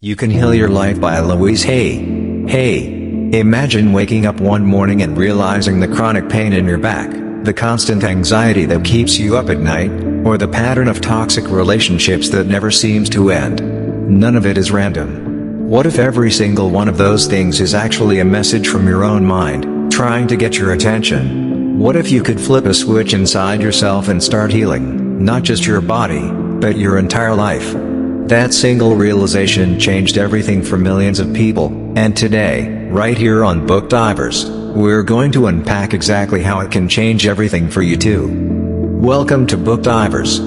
You Can Heal Your Life by Louise Hay. Hey, imagine waking up one morning and realizing the chronic pain in your back, the constant anxiety that keeps you up at night, or the pattern of toxic relationships that never seems to end. None of it is random. What if every single one of those things is actually a message from your own mind, trying to get your attention? What if you could flip a switch inside yourself and start healing, not just your body, but your entire life? That single realization changed everything for millions of people, and today, right here on Book Divers, we're going to unpack exactly how it can change everything for you too. Welcome to Book Divers.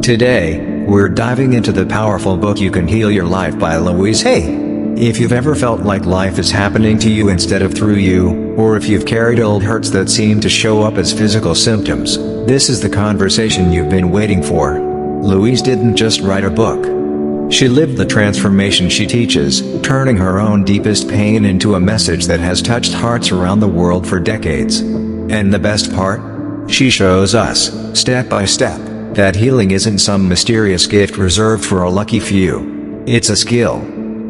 Today, we're diving into the powerful book You Can Heal Your Life by Louise Hay. If you've ever felt like life is happening to you instead of through you, or if you've carried old hurts that seem to show up as physical symptoms, this is the conversation you've been waiting for. Louise didn't just write a book. She lived the transformation she teaches, turning her own deepest pain into a message that has touched hearts around the world for decades. And the best part? She shows us, step by step, that healing isn't some mysterious gift reserved for a lucky few. It's a skill.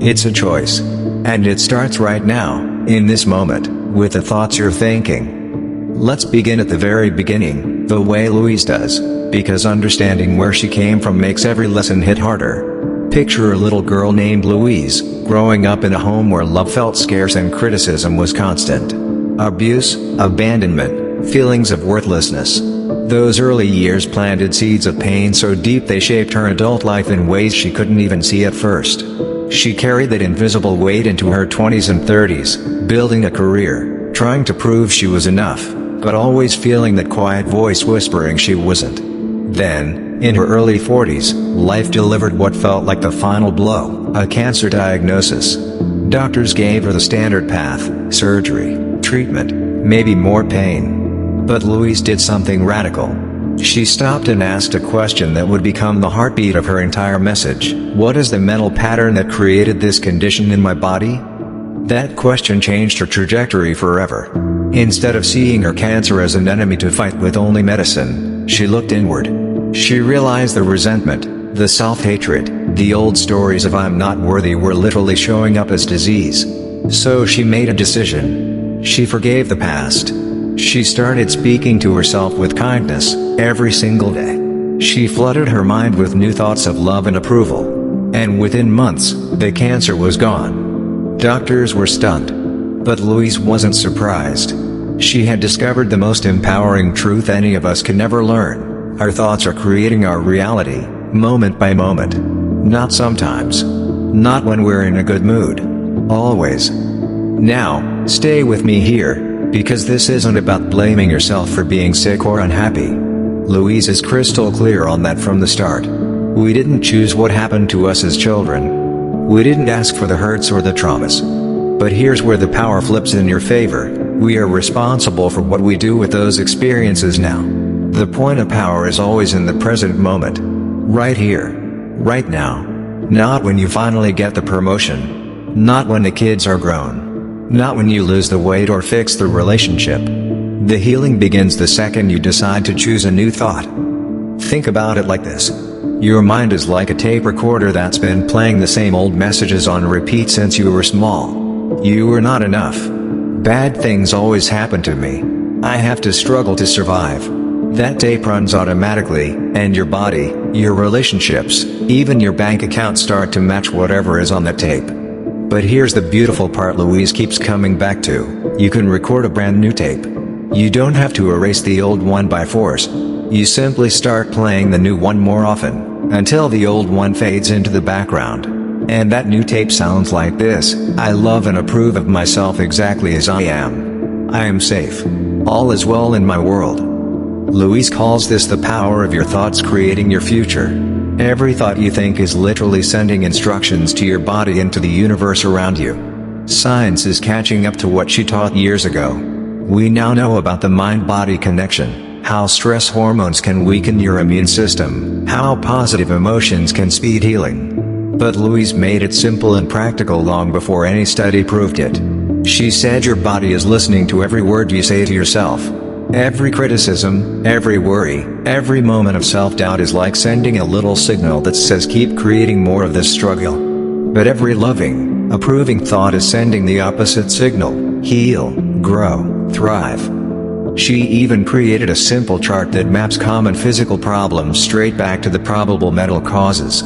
It's a choice. And it starts right now, in this moment, with the thoughts you're thinking. Let's begin at the very beginning, the way Louise does, because understanding where she came from makes every lesson hit harder. Picture a little girl named Louise, growing up in a home where love felt scarce and criticism was constant. Abuse, abandonment, feelings of worthlessness. Those early years planted seeds of pain so deep they shaped her adult life in ways she couldn't even see at first. She carried that invisible weight into her 20s and 30s, building a career, trying to prove she was enough, but always feeling that quiet voice whispering she wasn't. Then, in her early 40s, life delivered what felt like the final blow, a cancer diagnosis. Doctors gave her the standard path: surgery, treatment, maybe more pain. But Louise did something radical. She stopped and asked a question that would become the heartbeat of her entire message. What is the mental pattern that created this condition in my body? That question changed her trajectory forever. Instead of seeing her cancer as an enemy to fight with only medicine, she looked inward. She realized the resentment, the self-hatred, the old stories of "I'm not worthy" were literally showing up as disease. So she made a decision. She forgave the past. She started speaking to herself with kindness, every single day. She flooded her mind with new thoughts of love and approval. And within months, the cancer was gone. Doctors were stunned. But Louise wasn't surprised. She had discovered the most empowering truth any of us can ever learn. Our thoughts are creating our reality, moment by moment. Not sometimes. Not when we're in a good mood. Always. Now, stay with me here, because this isn't about blaming yourself for being sick or unhappy. Louise is crystal clear on that from the start. We didn't choose what happened to us as children. We didn't ask for the hurts or the traumas. But here's where the power flips in your favor. We are responsible for what we do with those experiences now. The point of power is always in the present moment. Right here. Right now. Not when you finally get the promotion. Not when the kids are grown. Not when you lose the weight or fix the relationship. The healing begins the second you decide to choose a new thought. Think about it like this. Your mind is like a tape recorder that's been playing the same old messages on repeat since you were small. You were not enough. Bad things always happen to me. I have to struggle to survive. That tape runs automatically, and your body, your relationships, even your bank account start to match whatever is on that tape. But here's the beautiful part Louise keeps coming back to. You can record a brand new tape. You don't have to erase the old one by force. You simply start playing the new one more often, until the old one fades into the background. And that new tape sounds like this: I love and approve of myself exactly as I am. I am safe. All is well in my world. Louise calls this the power of your thoughts creating your future. Every thought you think is literally sending instructions to your body and to the universe around you. Science is catching up to what she taught years ago. We now know about the mind-body connection, how stress hormones can weaken your immune system, how positive emotions can speed healing. But Louise made it simple and practical long before any study proved it. She said your body is listening to every word you say to yourself. Every criticism, every worry, every moment of self-doubt is like sending a little signal that says keep creating more of this struggle. But every loving, approving thought is sending the opposite signal: heal, grow, thrive. She even created a simple chart that maps common physical problems straight back to the probable mental causes.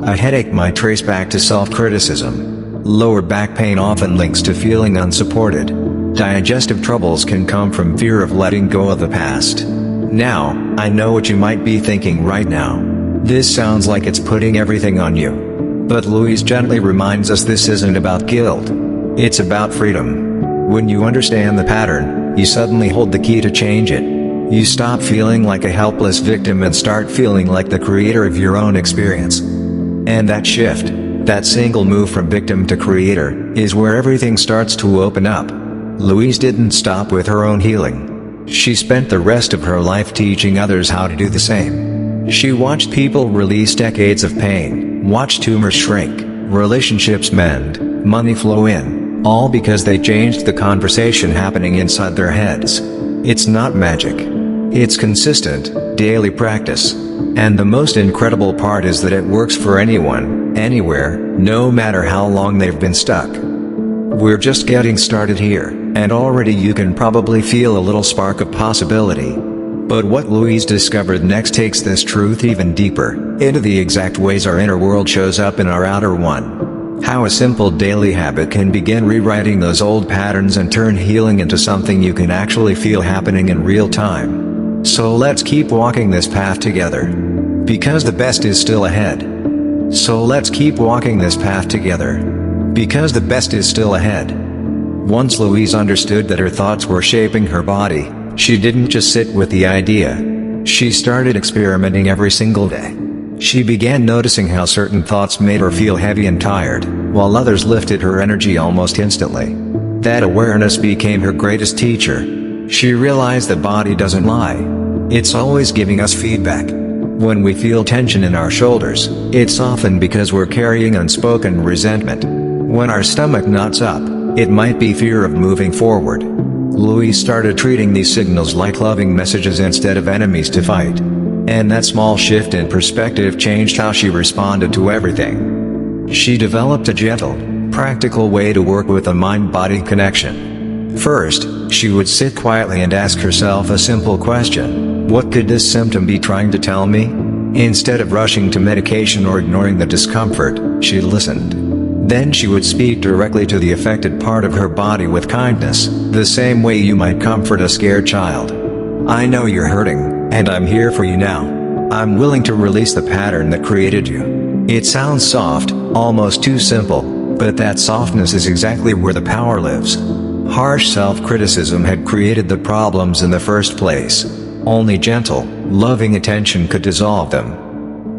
A headache might trace back to self-criticism. Lower back pain often links to feeling unsupported. Digestive troubles can come from fear of letting go of the past. Now, I know what you might be thinking right now. This sounds like it's putting everything on you. But Louise gently reminds us this isn't about guilt. It's about freedom. When you understand the pattern, you suddenly hold the key to change it. You stop feeling like a helpless victim and start feeling like the creator of your own experience. And that shift, that single move from victim to creator, is where everything starts to open up. Louise didn't stop with her own healing. She spent the rest of her life teaching others how to do the same. She watched people release decades of pain, watched tumors shrink, relationships mend, money flow in, all because they changed the conversation happening inside their heads. It's not magic. It's consistent, daily practice. And the most incredible part is that it works for anyone, anywhere, no matter how long they've been stuck. We're just getting started here, and already you can probably feel a little spark of possibility. But what Louise discovered next takes this truth even deeper, into the exact ways our inner world shows up in our outer one. How a simple daily habit can begin rewriting those old patterns and turn healing into something you can actually feel happening in real time. So let's keep walking this path together. Because the best is still ahead. So let's keep walking this path together. Because the best is still ahead. Once Louise understood that her thoughts were shaping her body, she didn't just sit with the idea. She started experimenting every single day. She began noticing how certain thoughts made her feel heavy and tired, while others lifted her energy almost instantly. That awareness became her greatest teacher. She realized the body doesn't lie. It's always giving us feedback. When we feel tension in our shoulders, it's often because we're carrying unspoken resentment. When our stomach knots up, it might be fear of moving forward. Louise started treating these signals like loving messages instead of enemies to fight. And that small shift in perspective changed how she responded to everything. She developed a gentle, practical way to work with a mind-body connection. First, she would sit quietly and ask herself a simple question: what could this symptom be trying to tell me? Instead of rushing to medication or ignoring the discomfort, she listened. Then she would speak directly to the affected part of her body with kindness, the same way you might comfort a scared child. I know you're hurting, and I'm here for you now. I'm willing to release the pattern that created you. It sounds soft, almost too simple, but that softness is exactly where the power lives. Harsh self-criticism had created the problems in the first place. Only gentle, loving attention could dissolve them.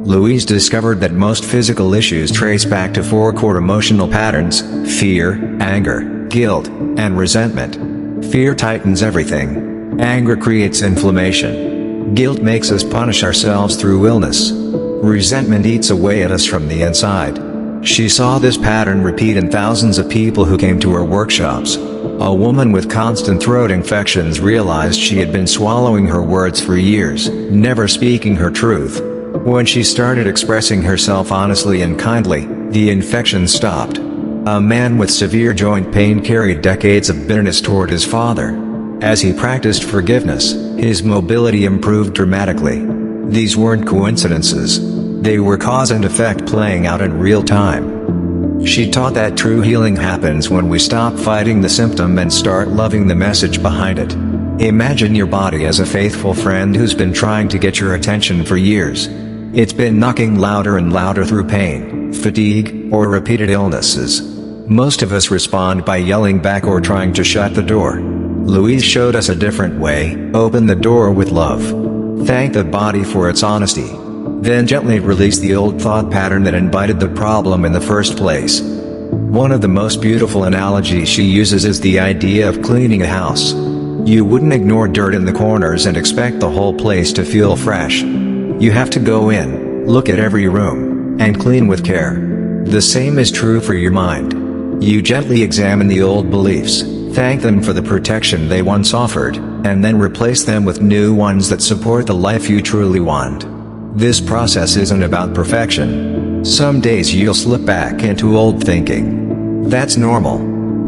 Louise discovered that most physical issues trace back to four core emotional patterns: fear, anger, guilt, and resentment. Fear tightens everything. Anger creates inflammation. Guilt makes us punish ourselves through illness. Resentment eats away at us from the inside. She saw this pattern repeat in thousands of people who came to her workshops. A woman with constant throat infections realized she had been swallowing her words for years, never speaking her truth. When she started expressing herself honestly and kindly, the infection stopped. A man with severe joint pain carried decades of bitterness toward his father. As he practiced forgiveness, his mobility improved dramatically. These weren't coincidences. They were cause and effect playing out in real time. She taught that true healing happens when we stop fighting the symptom and start loving the message behind it. Imagine your body as a faithful friend who's been trying to get your attention for years. It's been knocking louder and louder through pain, fatigue, or repeated illnesses. Most of us respond by yelling back or trying to shut the door. Louise showed us a different way: open the door with love. Thank the body for its honesty. Then gently release the old thought pattern that invited the problem in the first place. One of the most beautiful analogies she uses is the idea of cleaning a house. You wouldn't ignore dirt in the corners and expect the whole place to feel fresh. You have to go in, look at every room, and clean with care. The same is true for your mind. You gently examine the old beliefs, thank them for the protection they once offered, and then replace them with new ones that support the life you truly want. This process isn't about perfection. Some days you'll slip back into old thinking. That's normal.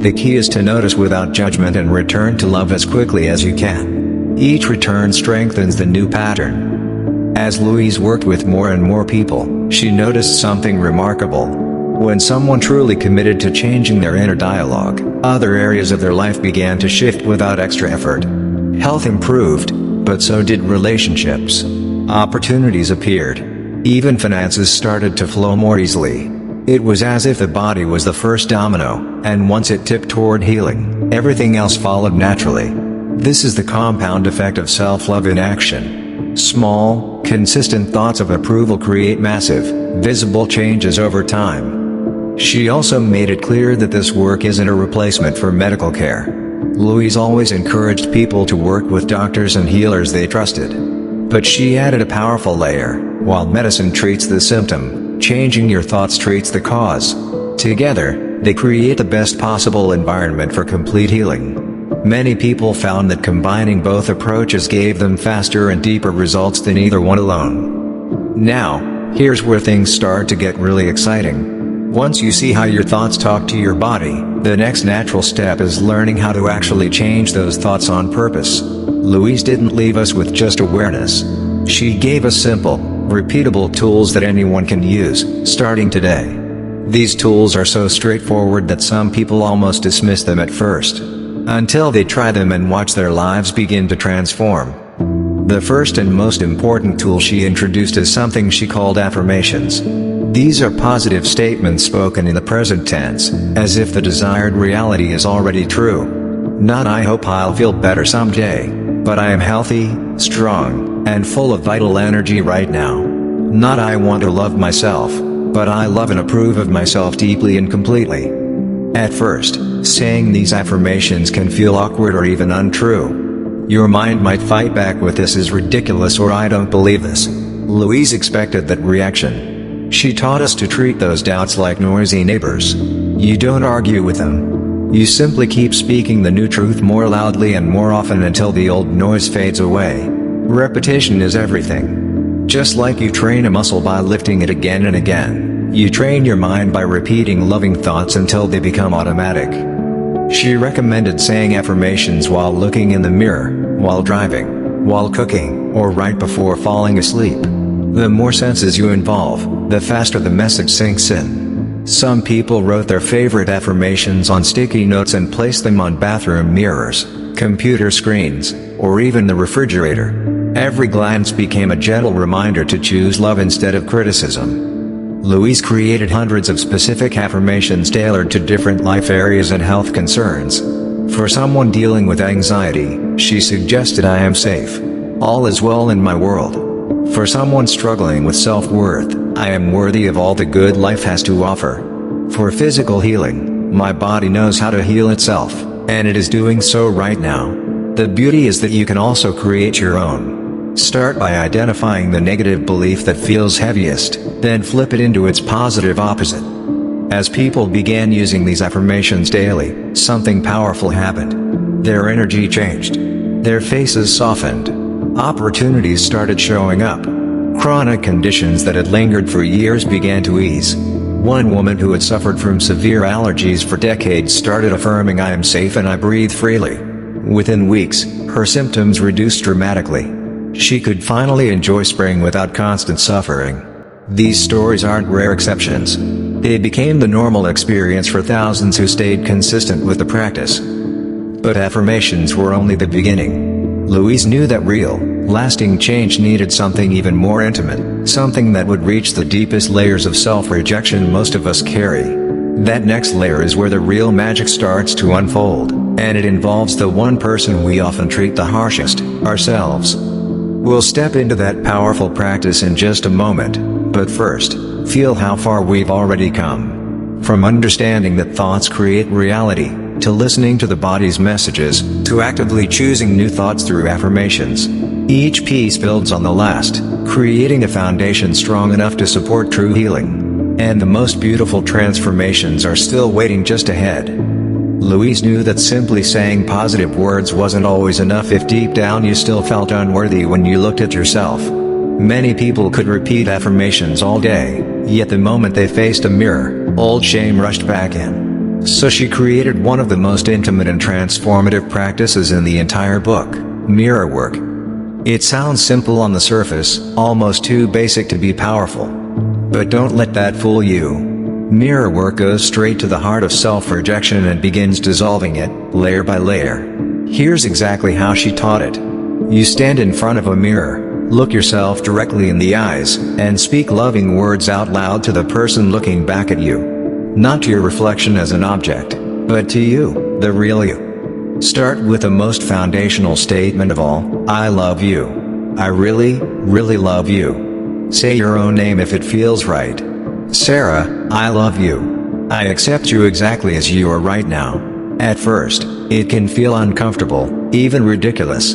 The key is to notice without judgment and return to love as quickly as you can. Each return strengthens the new pattern. As Louise worked with more and more people, she noticed something remarkable. When someone truly committed to changing their inner dialogue, other areas of their life began to shift without extra effort. Health improved, but so did relationships. Opportunities appeared. Even finances started to flow more easily. It was as if the body was the first domino, and once it tipped toward healing, everything else followed naturally. This is the compound effect of self-love in action. Small, consistent thoughts of approval create massive, visible changes over time. She also made it clear that this work isn't a replacement for medical care. Louise always encouraged people to work with doctors and healers they trusted. But she added a powerful layer: while medicine treats the symptom, changing your thoughts treats the cause. Together, they create the best possible environment for complete healing. Many people found that combining both approaches gave them faster and deeper results than either one alone. Now, here's where things start to get really exciting. Once you see how your thoughts talk to your body, the next natural step is learning how to actually change those thoughts on purpose. Louise didn't leave us with just awareness. She gave us simple, repeatable tools that anyone can use, starting today. These tools are so straightforward that some people almost dismiss them at first, until they try them and watch their lives begin to transform. The first and most important tool she introduced is something she called affirmations. These are positive statements spoken in the present tense, as if the desired reality is already true. Not "I hope I'll feel better someday," but "I am healthy, strong, and full of vital energy right now." Not "I want to love myself," but "I love and approve of myself deeply and completely." At first, saying these affirmations can feel awkward or even untrue. Your mind might fight back with "this is ridiculous" or "I don't believe this." Louise expected that reaction. She taught us to treat those doubts like noisy neighbors. You don't argue with them. You simply keep speaking the new truth more loudly and more often until the old noise fades away. Repetition is everything. Just like you train a muscle by lifting it again and again, you train your mind by repeating loving thoughts until they become automatic. She recommended saying affirmations while looking in the mirror, while driving, while cooking, or right before falling asleep. The more senses you involve, the faster the message sinks in. Some people wrote their favorite affirmations on sticky notes and placed them on bathroom mirrors, computer screens, or even the refrigerator. Every glance became a gentle reminder to choose love instead of criticism. Louise created hundreds of specific affirmations tailored to different life areas and health concerns. For someone dealing with anxiety, she suggested "I am safe. All is well in my world." For someone struggling with self-worth, "I am worthy of all the good life has to offer." For physical healing, "My body knows how to heal itself, and it is doing so right now." The beauty is that you can also create your own. Start by identifying the negative belief that feels heaviest, then flip it into its positive opposite. As people began using these affirmations daily, something powerful happened. Their energy changed. Their faces softened. Opportunities started showing up. Chronic conditions that had lingered for years began to ease. One woman who had suffered from severe allergies for decades started affirming "I am safe and I breathe freely." Within weeks, her symptoms reduced dramatically. She could finally enjoy spring without constant suffering. These stories aren't rare exceptions. They became the normal experience for thousands who stayed consistent with the practice. But affirmations were only the beginning. Louise knew that real, lasting change needed something even more intimate, something that would reach the deepest layers of self-rejection most of us carry. That next layer is where the real magic starts to unfold, and it involves the one person we often treat the harshest, ourselves. We'll step into that powerful practice in just a moment, but first, feel how far we've already come. From understanding that thoughts create reality, to listening to the body's messages, to actively choosing new thoughts through affirmations. Each piece builds on the last, creating a foundation strong enough to support true healing. And the most beautiful transformations are still waiting just ahead. Louise knew that simply saying positive words wasn't always enough if deep down you still felt unworthy when you looked at yourself. Many people could repeat affirmations all day, yet the moment they faced a mirror, old shame rushed back in. So she created one of the most intimate and transformative practices in the entire book, mirror work. It sounds simple on the surface, almost too basic to be powerful. But don't let that fool you. Mirror work goes straight to the heart of self-rejection and begins dissolving it, layer by layer. Here's exactly how she taught it. You stand in front of a mirror, look yourself directly in the eyes, and speak loving words out loud to the person looking back at you. Not to your reflection as an object, but to you, the real you. Start with the most foundational statement of all, I love you. I really, really love you. Say your own name if it feels right. Sarah, I love you. I accept you exactly as you are right now. At first, it can feel uncomfortable, even ridiculous.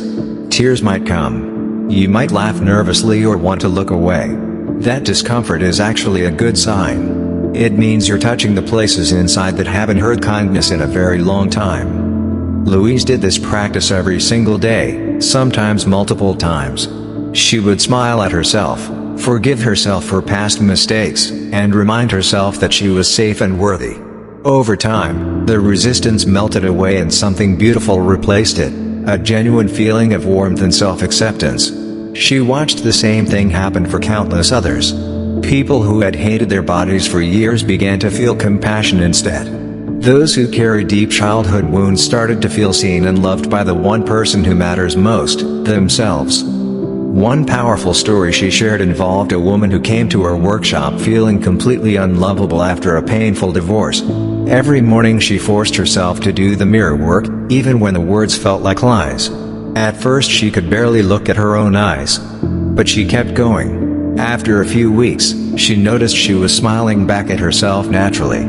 Tears might come. You might laugh nervously or want to look away. That discomfort is actually a good sign. It means you're touching the places inside that haven't heard kindness in a very long time. Louise did this practice every single day, sometimes multiple times. She would smile at herself, forgive herself for past mistakes, and remind herself that she was safe and worthy. Over time, the resistance melted away and something beautiful replaced it, a genuine feeling of warmth and self-acceptance. She watched the same thing happen for countless others. People who had hated their bodies for years began to feel compassion instead. Those who carried deep childhood wounds started to feel seen and loved by the one person who matters most, themselves. One powerful story she shared involved a woman who came to her workshop feeling completely unlovable after a painful divorce. Every morning she forced herself to do the mirror work, even when the words felt like lies. At first she could barely look at her own eyes. But she kept going. After a few weeks, she noticed she was smiling back at herself naturally.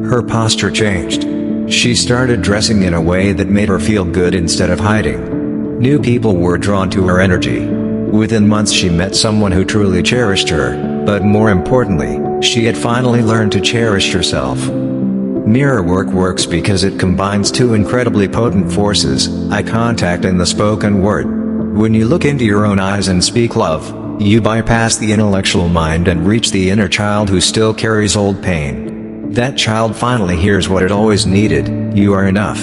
Her posture changed. She started dressing in a way that made her feel good instead of hiding. New people were drawn to her energy. Within months she met someone who truly cherished her, but more importantly, she had finally learned to cherish herself. Mirror work works because it combines two incredibly potent forces, eye contact and the spoken word. When you look into your own eyes and speak love, you bypass the intellectual mind and reach the inner child who still carries old pain. That child finally hears what it always needed: you are enough.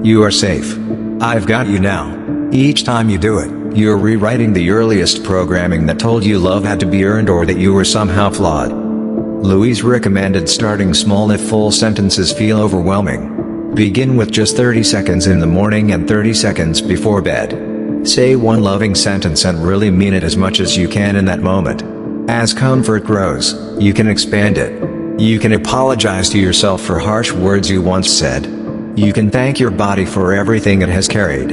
You are safe. I've got you now. Each time you do it, you're rewriting the earliest programming that told you love had to be earned or that you were somehow flawed. Louise recommended starting small if full sentences feel overwhelming. Begin with just 30 seconds in the morning and 30 seconds before bed. Say one loving sentence and really mean it as much as you can in that moment. As comfort grows, you can expand it. You can apologize to yourself for harsh words you once said. You can thank your body for everything it has carried.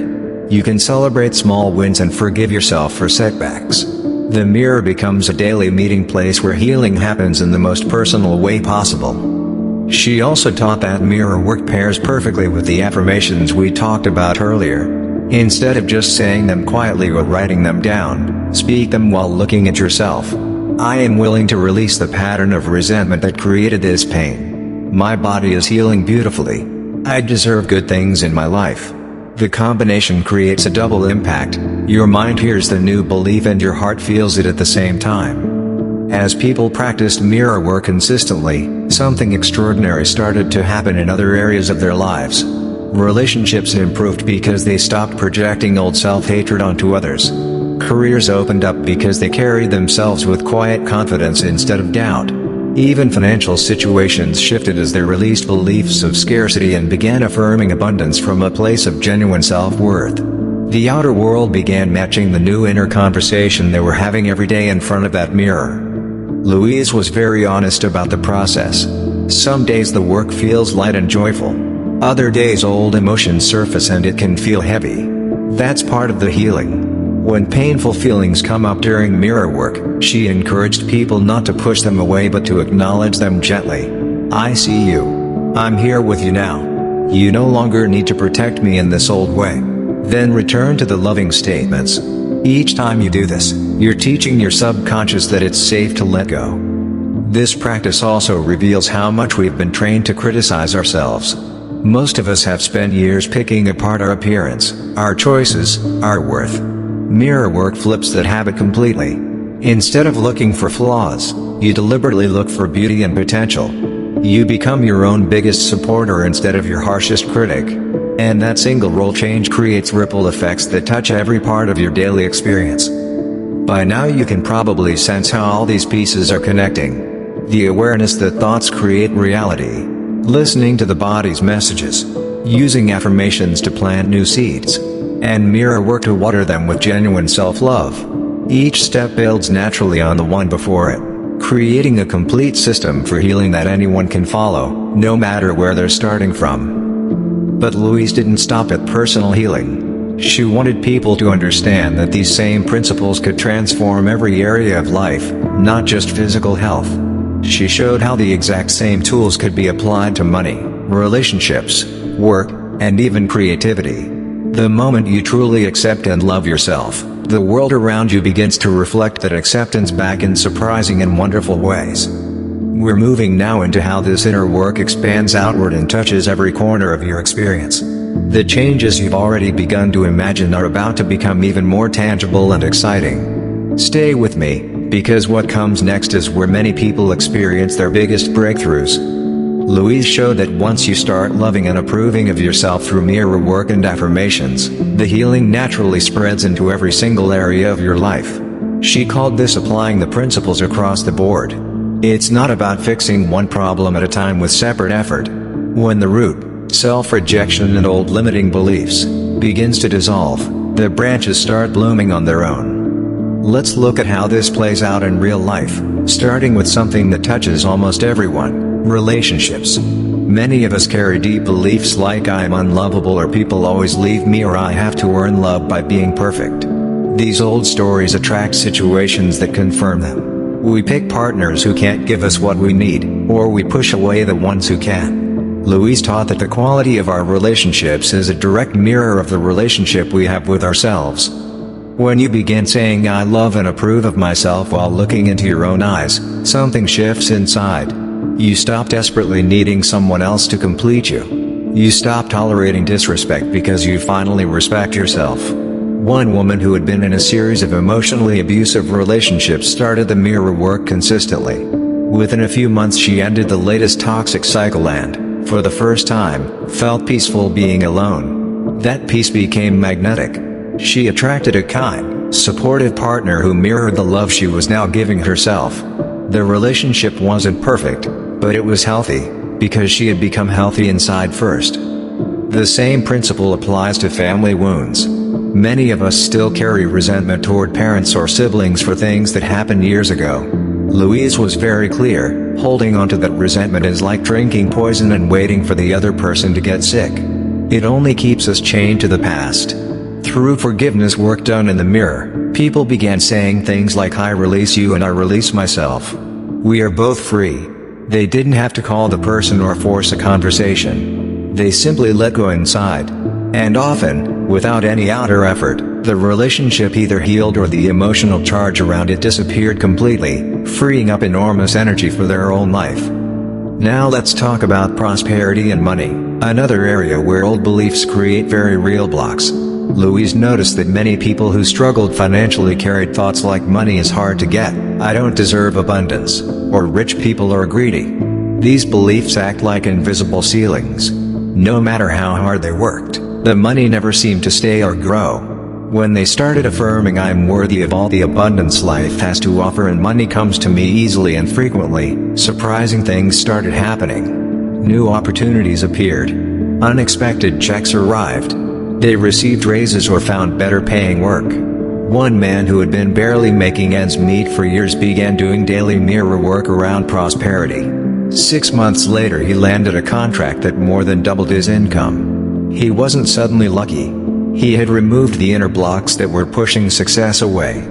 You can celebrate small wins and forgive yourself for setbacks. The mirror becomes a daily meeting place where healing happens in the most personal way possible. She also taught that mirror work pairs perfectly with the affirmations we talked about earlier. Instead of just saying them quietly or writing them down, speak them while looking at yourself. I am willing to release the pattern of resentment that created this pain. My body is healing beautifully. I deserve good things in my life. The combination creates a double impact. Your mind hears the new belief and your heart feels it at the same time. As people practiced mirror work consistently, something extraordinary started to happen in other areas of their lives. Relationships improved because they stopped projecting old self-hatred onto others. Careers opened up because they carried themselves with quiet confidence instead of doubt. Even financial situations shifted as they released beliefs of scarcity and began affirming abundance from a place of genuine self-worth. The outer world began matching the new inner conversation they were having every day in front of that mirror. Louise was very honest about the process. Some days the work feels light and joyful. Other days old emotions surface and it can feel heavy. That's part of the healing. When painful feelings come up during mirror work, she encouraged people not to push them away but to acknowledge them gently. I see you. I'm here with you now. You no longer need to protect me in this old way. Then return to the loving statements. Each time you do this, you're teaching your subconscious that it's safe to let go. This practice also reveals how much we've been trained to criticize ourselves. Most of us have spent years picking apart our appearance, our choices, our worth. Mirror work flips that habit completely. Instead of looking for flaws, you deliberately look for beauty and potential. You become your own biggest supporter instead of your harshest critic. And that single role change creates ripple effects that touch every part of your daily experience. By now you can probably sense how all these pieces are connecting. The awareness that thoughts create reality. Listening to the body's messages. Using affirmations to plant new seeds. And mirror work to water them with genuine self-love. Each step builds naturally on the one before it, creating a complete system for healing that anyone can follow, no matter where they're starting from. But Louise didn't stop at personal healing. She wanted people to understand that these same principles could transform every area of life, not just physical health. She showed how the exact same tools could be applied to money, relationships, work, and even creativity. The moment you truly accept and love yourself, the world around you begins to reflect that acceptance back in surprising and wonderful ways. We're moving now into how this inner work expands outward and touches every corner of your experience. The changes you've already begun to imagine are about to become even more tangible and exciting. Stay with me, because what comes next is where many people experience their biggest breakthroughs. Louise showed that once you start loving and approving of yourself through mirror work and affirmations, the healing naturally spreads into every single area of your life. She called this applying the principles across the board. It's not about fixing one problem at a time with separate effort. When the root, self-rejection and old limiting beliefs, begins to dissolve, the branches start blooming on their own. Let's look at how this plays out in real life, starting with something that touches almost everyone. Relationships. Many of us carry deep beliefs like I'm unlovable or people always leave me or I have to earn love by being perfect. These old stories attract situations that confirm them. We pick partners who can't give us what we need, or we push away the ones who can. Louise taught that the quality of our relationships is a direct mirror of the relationship we have with ourselves. When you begin saying I love and approve of myself while looking into your own eyes, something shifts inside. You stop desperately needing someone else to complete you. You stop tolerating disrespect because you finally respect yourself. One woman who had been in a series of emotionally abusive relationships started the mirror work consistently. Within a few months she ended the latest toxic cycle and, for the first time, felt peaceful being alone. That peace became magnetic. She attracted a kind, supportive partner who mirrored the love she was now giving herself. The relationship wasn't perfect, but it was healthy, because she had become healthy inside first. The same principle applies to family wounds. Many of us still carry resentment toward parents or siblings for things that happened years ago. Louise was very clear, holding onto that resentment is like drinking poison and waiting for the other person to get sick. It only keeps us chained to the past. Through forgiveness work done in the mirror, people began saying things like I release you and I release myself. We are both free. They didn't have to call the person or force a conversation. They simply let go inside. And often, without any outer effort, the relationship either healed or the emotional charge around it disappeared completely, freeing up enormous energy for their own life. Now let's talk about prosperity and money, another area where old beliefs create very real blocks. Louise noticed that many people who struggled financially carried thoughts like money is hard to get, I don't deserve abundance, or rich people are greedy. These beliefs act like invisible ceilings. No matter how hard they worked, the money never seemed to stay or grow. When they started affirming I'm worthy of all the abundance life has to offer and money comes to me easily and frequently, surprising things started happening. New opportunities appeared. Unexpected checks arrived. They received raises or found better paying work. One man who had been barely making ends meet for years began doing daily mirror work around prosperity. 6 months later he landed a contract that more than doubled his income. He wasn't suddenly lucky. He had removed the inner blocks that were pushing success away.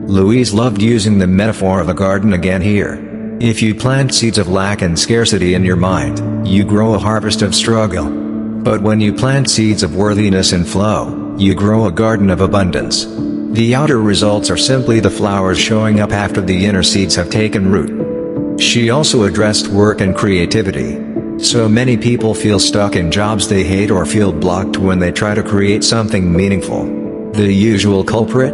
Louise loved using the metaphor of a garden again here. If you plant seeds of lack and scarcity in your mind, you grow a harvest of struggle. But when you plant seeds of worthiness and flow, you grow a garden of abundance. The outer results are simply the flowers showing up after the inner seeds have taken root. She also addressed work and creativity. So many people feel stuck in jobs they hate or feel blocked when they try to create something meaningful. The usual culprit?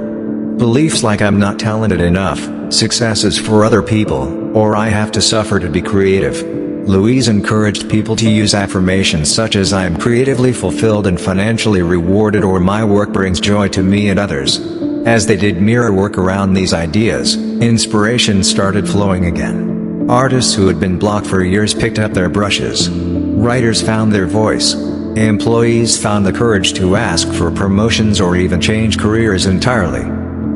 Beliefs like I'm not talented enough, success is for other people, or I have to suffer to be creative. Louise encouraged people to use affirmations such as I am creatively fulfilled and financially rewarded, or my work brings joy to me and others. As they did mirror work around these ideas, inspiration started flowing again. Artists who had been blocked for years picked up their brushes. Writers found their voice. Employees found the courage to ask for promotions or even change careers entirely.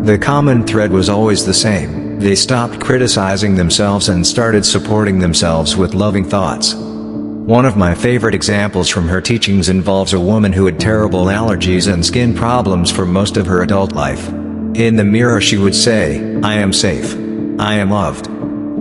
The common thread was always the same: they stopped criticizing themselves and started supporting themselves with loving thoughts. One of my favorite examples from her teachings involves a woman who had terrible allergies and skin problems for most of her adult life. In the mirror she would say, "I am safe. I am loved.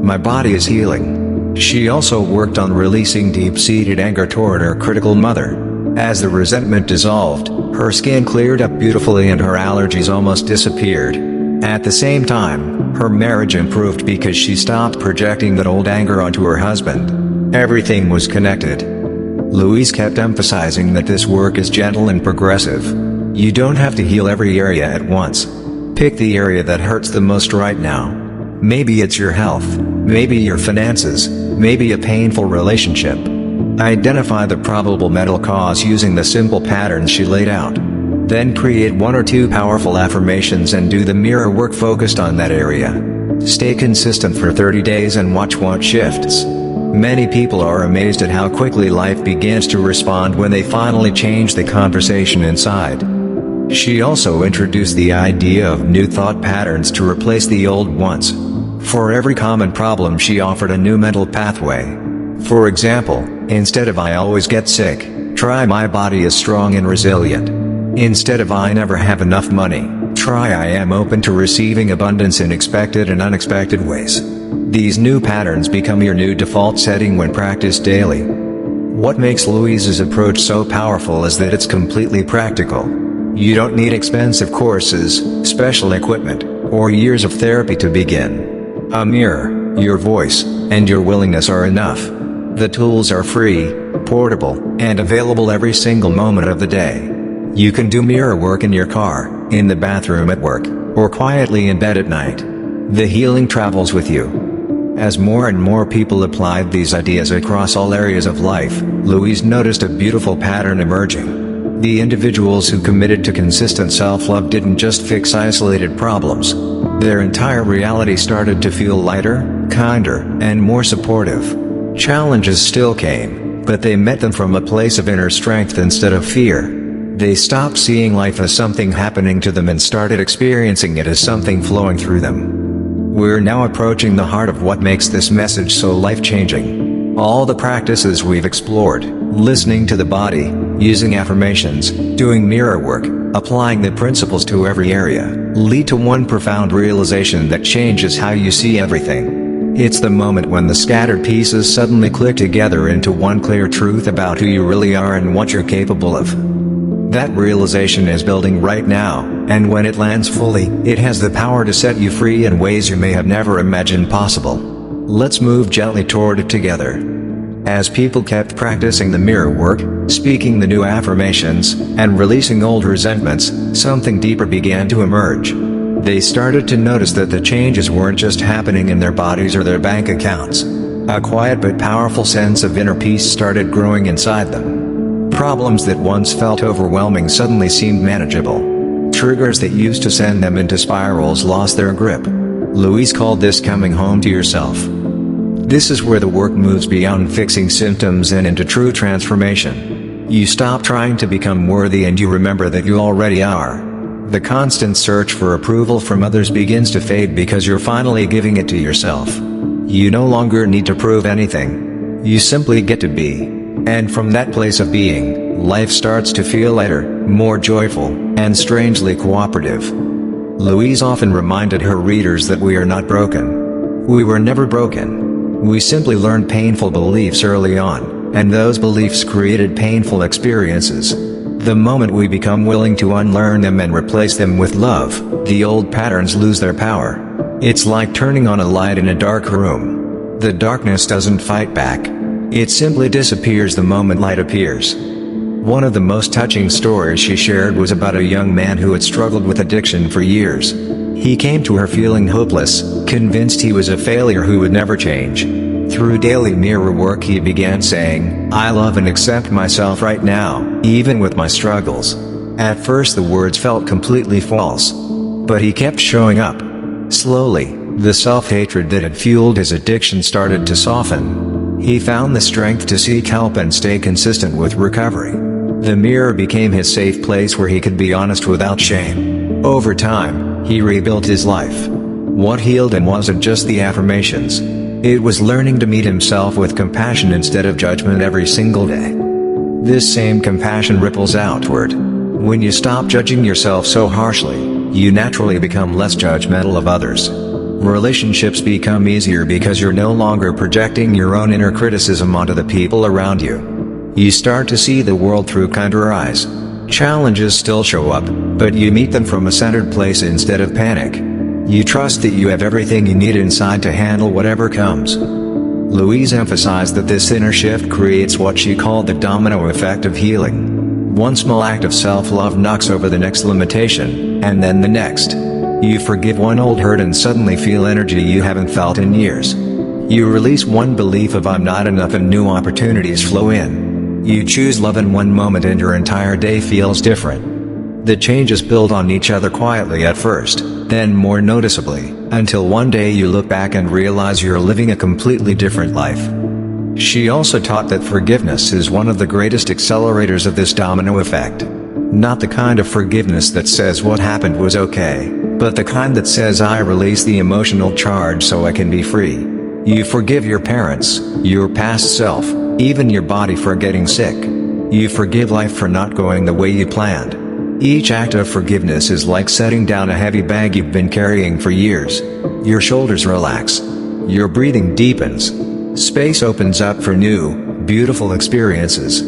My body is healing." She also worked on releasing deep-seated anger toward her critical mother. As the resentment dissolved, her skin cleared up beautifully and her allergies almost disappeared. At the same time, her marriage improved because she stopped projecting that old anger onto her husband. Everything was connected. Louise kept emphasizing that this work is gentle and progressive. You don't have to heal every area at once. Pick the area that hurts the most right now. Maybe it's your health, maybe your finances, maybe a painful relationship. Identify the probable mental cause using the simple patterns she laid out. Then create 1 or 2 powerful affirmations and do the mirror work focused on that area. Stay consistent for 30 days and watch what shifts. Many people are amazed at how quickly life begins to respond when they finally change the conversation inside. She also introduced the idea of new thought patterns to replace the old ones. For every common problem she offered a new mental pathway. For example, instead of "I always get sick," try "My body is strong and resilient." Instead of "I never have enough money," try "I am open to receiving abundance in expected and unexpected ways." These new patterns become your new default setting when practiced daily. What makes Louise's approach so powerful is that it's completely practical. You don't need expensive courses, special equipment, or years of therapy to begin. A mirror, your voice, and your willingness are enough. The tools are free, portable, and available every single moment of the day. You can do mirror work in your car, in the bathroom at work, or quietly in bed at night. The healing travels with you. As more and more people applied these ideas across all areas of life, Louise noticed a beautiful pattern emerging. The individuals who committed to consistent self-love didn't just fix isolated problems. Their entire reality started to feel lighter, kinder, and more supportive. Challenges still came, but they met them from a place of inner strength instead of fear. They stopped seeing life as something happening to them and started experiencing it as something flowing through them. We're now approaching the heart of what makes this message so life-changing. All the practices we've explored, listening to the body, using affirmations, doing mirror work, applying the principles to every area, lead to one profound realization that changes how you see everything. It's the moment when the scattered pieces suddenly click together into one clear truth about who you really are and what you're capable of. That realization is building right now, and when it lands fully, it has the power to set you free in ways you may have never imagined possible. Let's move gently toward it together. As people kept practicing the mirror work, speaking the new affirmations, and releasing old resentments, something deeper began to emerge. They started to notice that the changes weren't just happening in their bodies or their bank accounts. A quiet but powerful sense of inner peace started growing inside them. Problems that once felt overwhelming suddenly seemed manageable. Triggers that used to send them into spirals lost their grip. Louise called this coming home to yourself. This is where the work moves beyond fixing symptoms and into true transformation. You stop trying to become worthy and you remember that you already are. The constant search for approval from others begins to fade because you're finally giving it to yourself. You no longer need to prove anything. You simply get to be. And from that place of being, life starts to feel lighter, more joyful, and strangely cooperative. Louise often reminded her readers that we are not broken. We were never broken. We simply learned painful beliefs early on, and those beliefs created painful experiences. The moment we become willing to unlearn them and replace them with love, the old patterns lose their power. It's like turning on a light in a dark room. The darkness doesn't fight back. It simply disappears the moment light appears. One of the most touching stories she shared was about a young man who had struggled with addiction for years. He came to her feeling hopeless, convinced he was a failure who would never change. Through daily mirror work he began saying, "I love and accept myself right now, even with my struggles." At first the words felt completely false. But he kept showing up. Slowly, the self-hatred that had fueled his addiction started to soften. He found the strength to seek help and stay consistent with recovery. The mirror became his safe place where he could be honest without shame. Over time, he rebuilt his life. What healed him wasn't just the affirmations. It was learning to meet himself with compassion instead of judgment every single day. This same compassion ripples outward. When you stop judging yourself so harshly, you naturally become less judgmental of others. Relationships become easier because you're no longer projecting your own inner criticism onto the people around you. You start to see the world through kinder eyes. Challenges still show up, but you meet them from a centered place instead of panic. You trust that you have everything you need inside to handle whatever comes. Louise emphasized that this inner shift creates what she called the domino effect of healing. One small act of self-love knocks over the next limitation, and then the next. You forgive one old hurt and suddenly feel energy you haven't felt in years. You release one belief of "I'm not enough" and new opportunities flow in. You choose love in one moment and your entire day feels different. The changes build on each other quietly at first, then more noticeably, until one day you look back and realize you're living a completely different life. She also taught that forgiveness is one of the greatest accelerators of this domino effect. Not the kind of forgiveness that says what happened was okay, but the kind that says I release the emotional charge so I can be free. You forgive your parents, your past self, even your body for getting sick. You forgive life for not going the way you planned. Each act of forgiveness is like setting down a heavy bag you've been carrying for years. Your shoulders relax. Your breathing deepens. Space opens up for new, beautiful experiences.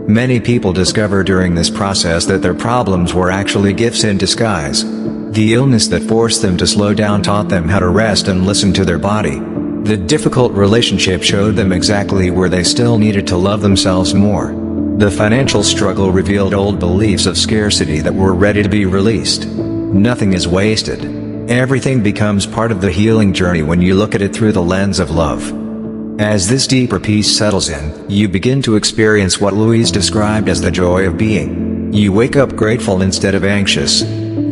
Many people discover during this process that their problems were actually gifts in disguise. The illness that forced them to slow down taught them how to rest and listen to their body. The difficult relationship showed them exactly where they still needed to love themselves more. The financial struggle revealed old beliefs of scarcity that were ready to be released. Nothing is wasted. Everything becomes part of the healing journey when you look at it through the lens of love. As this deeper peace settles in, you begin to experience what Louise described as the joy of being. You wake up grateful instead of anxious.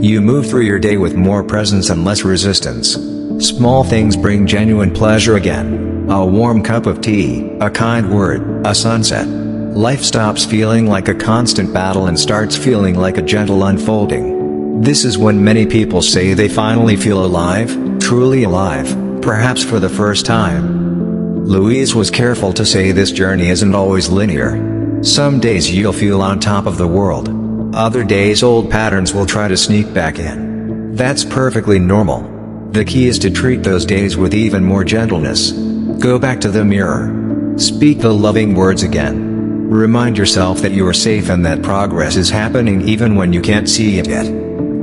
You move through your day with more presence and less resistance. Small things bring genuine pleasure again. A warm cup of tea, a kind word, a sunset. Life stops feeling like a constant battle and starts feeling like a gentle unfolding. This is when many people say they finally feel alive, truly alive, perhaps for the first time. Louise was careful to say this journey isn't always linear. Some days you'll feel on top of the world. Other days old patterns will try to sneak back in. That's perfectly normal. The key is to treat those days with even more gentleness. Go back to the mirror. Speak the loving words again. Remind yourself that you are safe and that progress is happening even when you can't see it yet.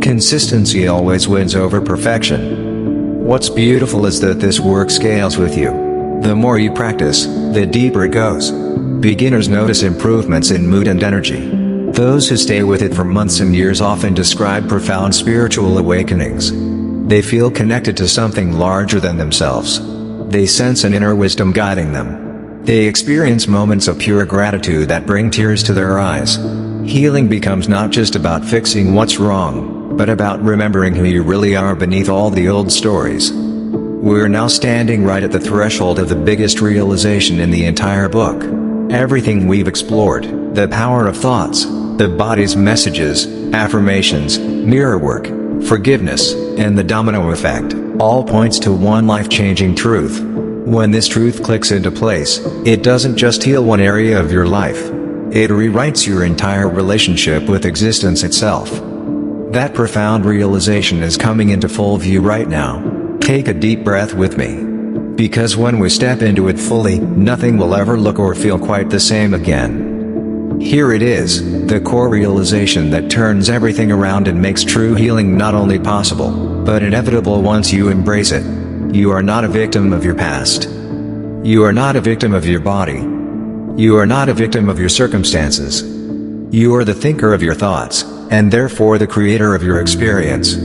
Consistency always wins over perfection. What's beautiful is that this work scales with you. The more you practice, the deeper it goes. Beginners notice improvements in mood and energy. Those who stay with it for months and years often describe profound spiritual awakenings. They feel connected to something larger than themselves. They sense an inner wisdom guiding them. They experience moments of pure gratitude that bring tears to their eyes. Healing becomes not just about fixing what's wrong, but about remembering who you really are beneath all the old stories. We're now standing right at the threshold of the biggest realization in the entire book. Everything we've explored, the power of thoughts, the body's messages, affirmations, mirror work, forgiveness, and the domino effect, all points to one life-changing truth. When this truth clicks into place, it doesn't just heal one area of your life. It rewrites your entire relationship with existence itself. That profound realization is coming into full view right now. Take a deep breath with me. Because when we step into it fully, nothing will ever look or feel quite the same again. Here it is, the core realization that turns everything around and makes true healing not only possible, but inevitable once you embrace it. You are not a victim of your past. You are not a victim of your body. You are not a victim of your circumstances. You are the thinker of your thoughts, and therefore the creator of your experience.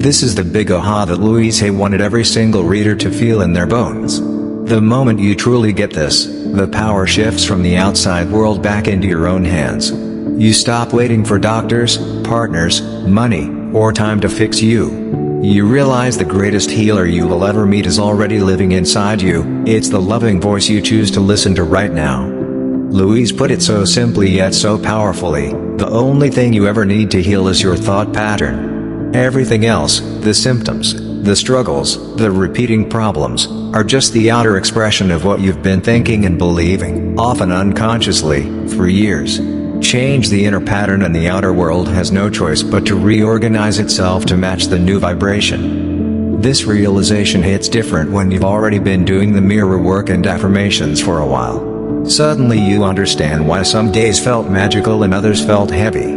This is the big aha that Louise Hay wanted every single reader to feel in their bones. The moment you truly get this, the power shifts from the outside world back into your own hands. You stop waiting for doctors, partners, money, or time to fix you. You realize the greatest healer you will ever meet is already living inside you. It's the loving voice you choose to listen to right now. Louise put it so simply yet so powerfully: the only thing you ever need to heal is your thought pattern. Everything else, the symptoms, the struggles, the repeating problems, are just the outer expression of what you've been thinking and believing, often unconsciously, for years. Change the inner pattern and the outer world has no choice but to reorganize itself to match the new vibration. This realization hits different when you've already been doing the mirror work and affirmations for a while. Suddenly you understand why some days felt magical and others felt heavy.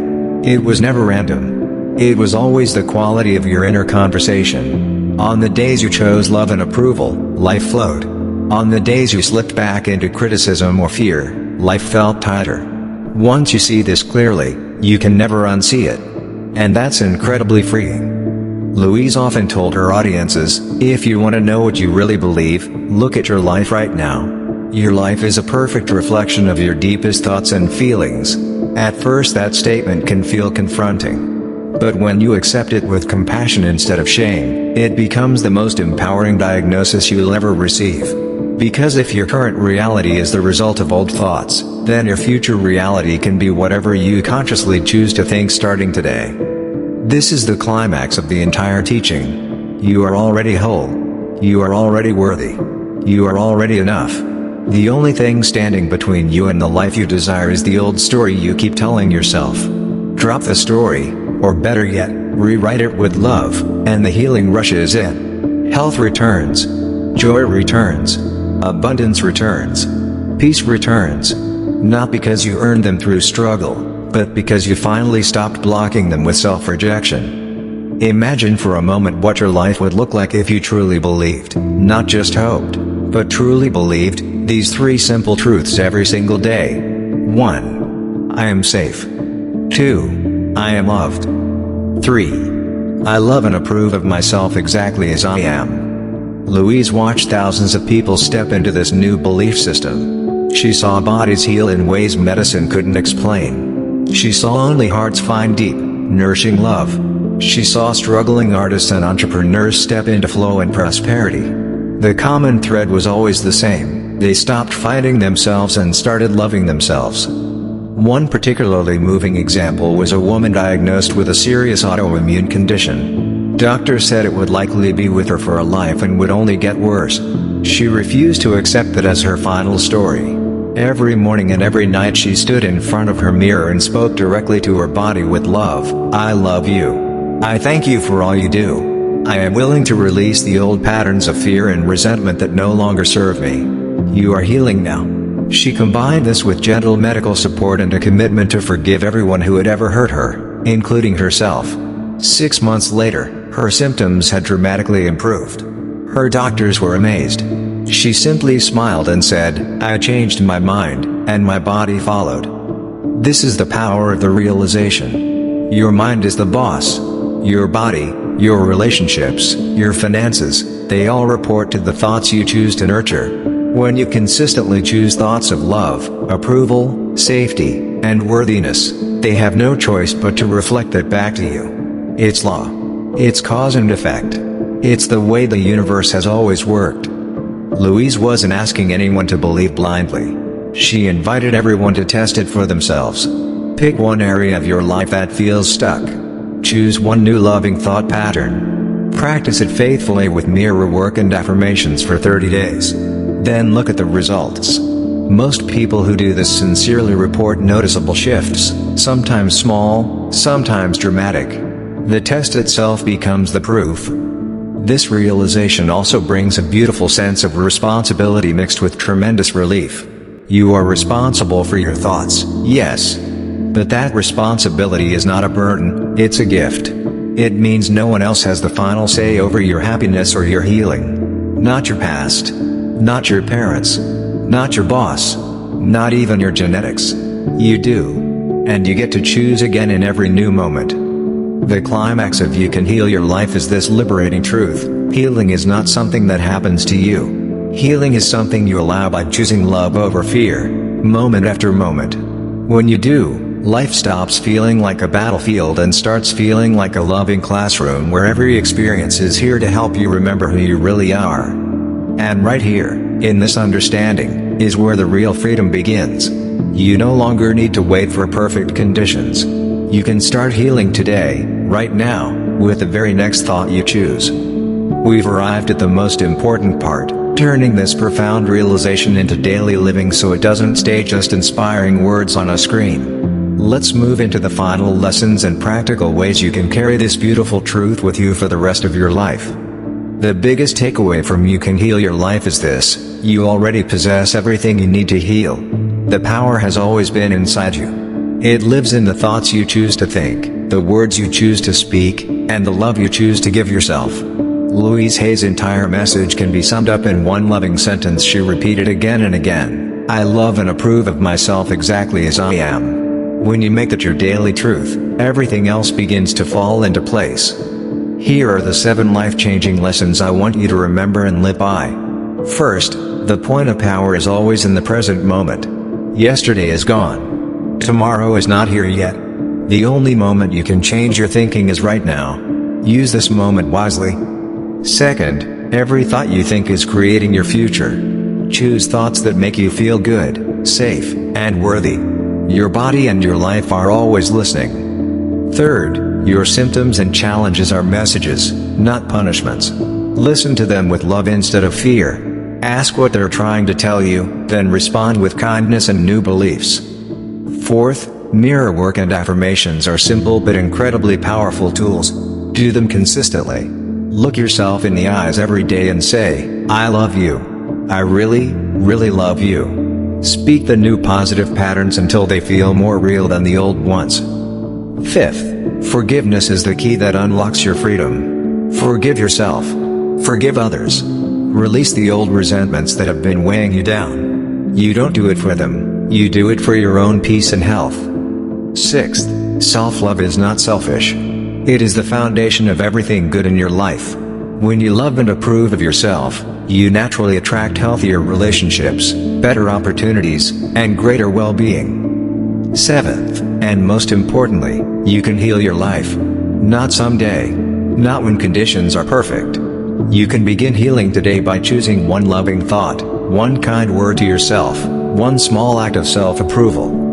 It was never random. It was always the quality of your inner conversation. On the days you chose love and approval, life flowed. On the days you slipped back into criticism or fear, life felt tighter. Once you see this clearly, you can never unsee it. And that's incredibly freeing. Louise often told her audiences, if you want to know what you really believe, look at your life right now. Your life is a perfect reflection of your deepest thoughts and feelings. At first that statement can feel confronting. But when you accept it with compassion instead of shame, it becomes the most empowering diagnosis you'll ever receive. Because if your current reality is the result of old thoughts, then your future reality can be whatever you consciously choose to think starting today. This is the climax of the entire teaching. You are already whole. You are already worthy. You are already enough. The only thing standing between you and the life you desire is the old story you keep telling yourself. Drop the story, or better yet, rewrite it with love, and the healing rushes in. Health returns. Joy returns. Abundance returns. Peace returns. Not because you earned them through struggle, but because you finally stopped blocking them with self-rejection. Imagine for a moment what your life would look like if you truly believed, not just hoped, but truly believed, these three simple truths every single day. 1. I am safe. 2. I am loved. 3. I love and approve of myself exactly as I am. Louise watched thousands of people step into this new belief system. She saw bodies heal in ways medicine couldn't explain. She saw only hearts find deep, nourishing love. She saw struggling artists and entrepreneurs step into flow and prosperity. The common thread was always the same: they stopped fighting themselves and started loving themselves. One particularly moving example was a woman diagnosed with a serious autoimmune condition. Doctors said it would likely be with her for a life and would only get worse. She refused to accept it as her final story. Every morning and every night she stood in front of her mirror and spoke directly to her body with love. I love you. I thank you for all you do. I am willing to release the old patterns of fear and resentment that no longer serve me. You are healing now. She combined this with gentle medical support and a commitment to forgive everyone who had ever hurt her, including herself. 6 months later, her symptoms had dramatically improved. Her doctors were amazed. She simply smiled and said, I changed my mind, and my body followed. This is the power of the realization. Your mind is the boss. Your body, your relationships, your finances, they all report to the thoughts you choose to nurture. When you consistently choose thoughts of love, approval, safety, and worthiness, they have no choice but to reflect that back to you. It's law. It's cause and effect. It's the way the universe has always worked. Louise wasn't asking anyone to believe blindly. She invited everyone to test it for themselves. Pick one area of your life that feels stuck. Choose one new loving thought pattern. Practice it faithfully with mirror work and affirmations for 30 days. Then look at the results. Most people who do this sincerely report noticeable shifts, sometimes small, sometimes dramatic. The test itself becomes the proof. This realization also brings a beautiful sense of responsibility mixed with tremendous relief. You are responsible for your thoughts, yes. But that responsibility is not a burden, it's a gift. It means no one else has the final say over your happiness or your healing. Not your past. Not your parents. Not your boss. Not even your genetics. You do. And you get to choose again in every new moment. The climax of You Can Heal Your Life is this liberating truth: healing is not something that happens to you. Healing is something you allow by choosing love over fear, moment after moment. When you do, life stops feeling like a battlefield and starts feeling like a loving classroom where every experience is here to help you remember who you really are. And right here, in this understanding, is where the real freedom begins. You no longer need to wait for perfect conditions. You can start healing today, right now, with the very next thought you choose. We've arrived at the most important part: turning this profound realization into daily living so it doesn't stay just inspiring words on a screen. Let's move into the final lessons and practical ways you can carry this beautiful truth with you for the rest of your life. The biggest takeaway from You Can Heal Your Life is this: you already possess everything you need to heal. The power has always been inside you. It lives in the thoughts you choose to think, the words you choose to speak, and the love you choose to give yourself. Louise Hay's entire message can be summed up in one loving sentence she repeated again and again: I love and approve of myself exactly as I am. When you make that your daily truth, everything else begins to fall into place. Here are the 7 life-changing lessons I want you to remember and live by. First, the point of power is always in the present moment. Yesterday is gone. Tomorrow is not here yet. The only moment you can change your thinking is right now. Use this moment wisely. Second, every thought you think is creating your future. Choose thoughts that make you feel good, safe, and worthy. Your body and your life are always listening. Third, your symptoms and challenges are messages, not punishments. Listen to them with love instead of fear. Ask what they're trying to tell you, then respond with kindness and new beliefs. Fourth, mirror work and affirmations are simple but incredibly powerful tools. Do them consistently. Look yourself in the eyes every day and say, I love you. I really, really love you. Speak the new positive patterns until they feel more real than the old ones. Fifth, forgiveness is the key that unlocks your freedom. Forgive yourself. Forgive others. Release the old resentments that have been weighing you down. You don't do it for them, you do it for your own peace and health. Sixth, self-love is not selfish. It is the foundation of everything good in your life. When you love and approve of yourself, you naturally attract healthier relationships, better opportunities, and greater well-being. Seventh, and most importantly, you can heal your life. Not someday. Not when conditions are perfect. You can begin healing today by choosing one loving thought, one kind word to yourself, one small act of self-approval.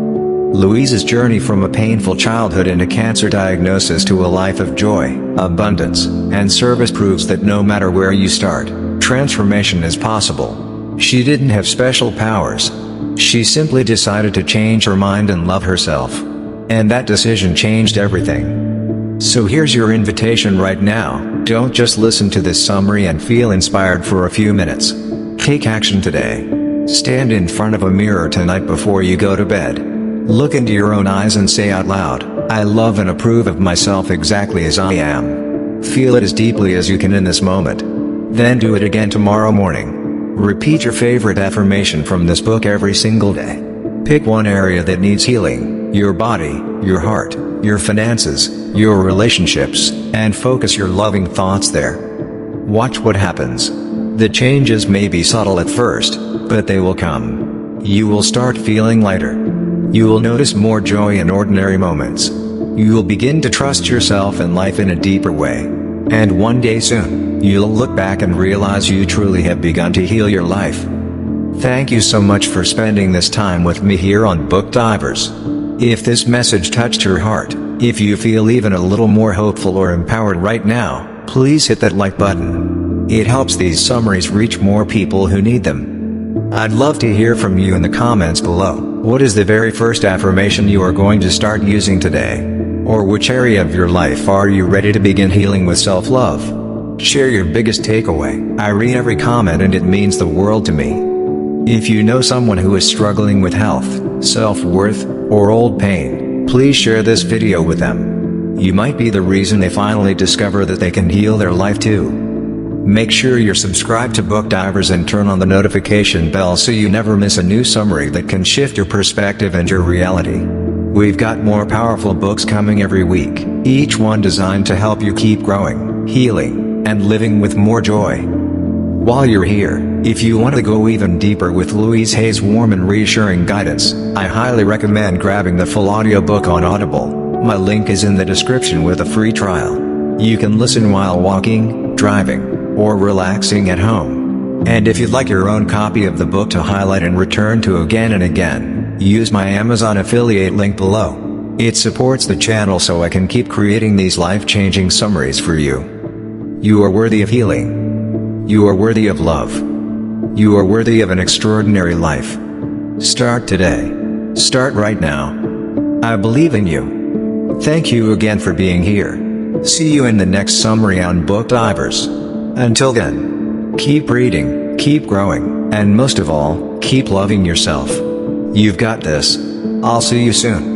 Louise's journey from a painful childhood and a cancer diagnosis to a life of joy, abundance, and service proves that no matter where you start, transformation is possible. She didn't have special powers. She simply decided to change her mind and love herself. And that decision changed everything. So here's your invitation right now: don't just listen to this summary and feel inspired for a few minutes. Take action today. Stand in front of a mirror tonight before you go to bed. Look into your own eyes and say out loud, I love and approve of myself exactly as I am. Feel it as deeply as you can in this moment. Then do it again tomorrow morning. Repeat your favorite affirmation from this book every single day. Pick one area that needs healing: your body, your heart, your finances, your relationships, and focus your loving thoughts there. Watch what happens. The changes may be subtle at first, but they will come. You will start feeling lighter. You will notice more joy in ordinary moments. You will begin to trust yourself and life in a deeper way. And one day soon, you'll look back and realize you truly have begun to heal your life. Thank you so much for spending this time with me here on Book Divers. If this message touched your heart, if you feel even a little more hopeful or empowered right now, please hit that like button. It helps these summaries reach more people who need them. I'd love to hear from you in the comments below. What is the very first affirmation you are going to start using today? Or which area of your life are you ready to begin healing with self-love? Share your biggest takeaway. I read every comment and it means the world to me. If you know someone who is struggling with health, self-worth, or old pain, please share this video with them. You might be the reason they finally discover that they can heal their life too. Make sure you're subscribed to Book Divers and turn on the notification bell so you never miss a new summary that can shift your perspective and your reality. We've got more powerful books coming every week, each one designed to help you keep growing, healing, and living with more joy. While you're here, if you want to go even deeper with Louise Hay's warm and reassuring guidance, I highly recommend grabbing the full audiobook on Audible. My link is in the description with a free trial. You can listen while walking, driving, or relaxing at home. And if you'd like your own copy of the book to highlight and return to again and again, use my Amazon affiliate link below. It supports the channel so I can keep creating these life-changing summaries for you. You are worthy of healing. You are worthy of love. You are worthy of an extraordinary life. Start today. Start right now. I believe in you. Thank you again for being here. See you in the next summary on Book Divers. Until then, keep reading, keep growing, and most of all, keep loving yourself. You've got this. I'll see you soon.